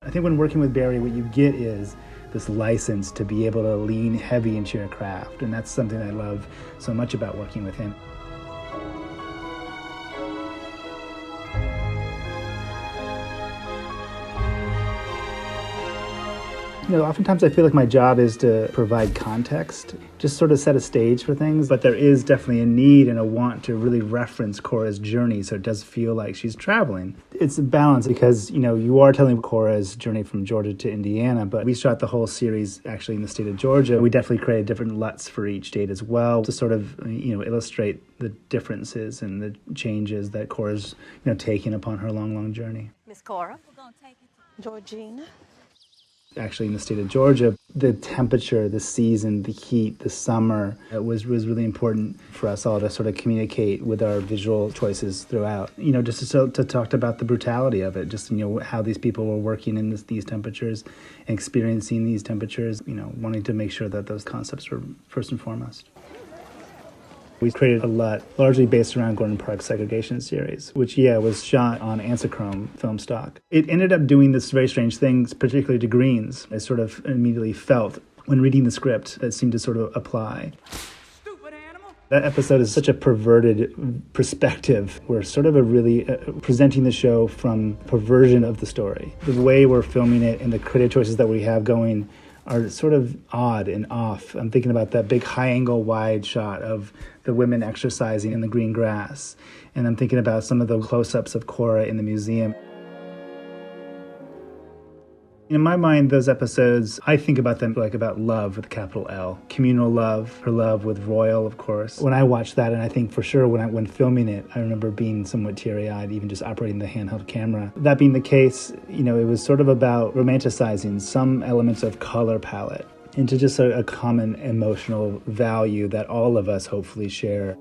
I think when working with Barry, what you get is this license to be able to lean heavy into your craft, and that's something I love so much about working with him. Oftentimes I feel like my job is to provide context, just sort of set a stage for things, but there is definitely a need and a want to really reference Cora's journey, so it does feel like she's traveling. It's a balance because, you are telling Cora's journey from Georgia to Indiana, but we shot the whole series actually in the state of Georgia. We definitely created different LUTs for each state as well to sort of, illustrate the differences and the changes that Cora's, taking upon her long, long journey. Miss Cora? We're going to take it to Georgina. Actually, in the state of Georgia, the temperature, the season, the heat, the summer, it was really important for us all to sort of communicate with our visual choices throughout. Just to talk about the brutality of it, just, how these people were working in these temperatures and experiencing these temperatures, wanting to make sure that those concepts were first and foremost. We created a LUT largely based around Gordon Park's segregation series, which, was shot on Ansichrome film stock. It ended up doing this very strange thing, particularly to greens. I sort of immediately felt when reading the script that seemed to sort of apply. Stupid animal! That episode is such a perverted perspective. We're sort of really presenting the show from perversion of the story. The way we're filming it and the creative choices that we have going are sort of odd and off. I'm thinking about that big high-angle wide shot of the women exercising in the green grass. And I'm thinking about some of the close-ups of Cora in the museum. In my mind, those episodes, I think about them like about love with a capital L. Communal love, her love with Royal, of course. When I watch that, and I think for sure when filming it, I remember being somewhat teary-eyed, even just operating the handheld camera. That being the case, it was sort of about romanticizing some elements of color palette into just a common emotional value that all of us hopefully share.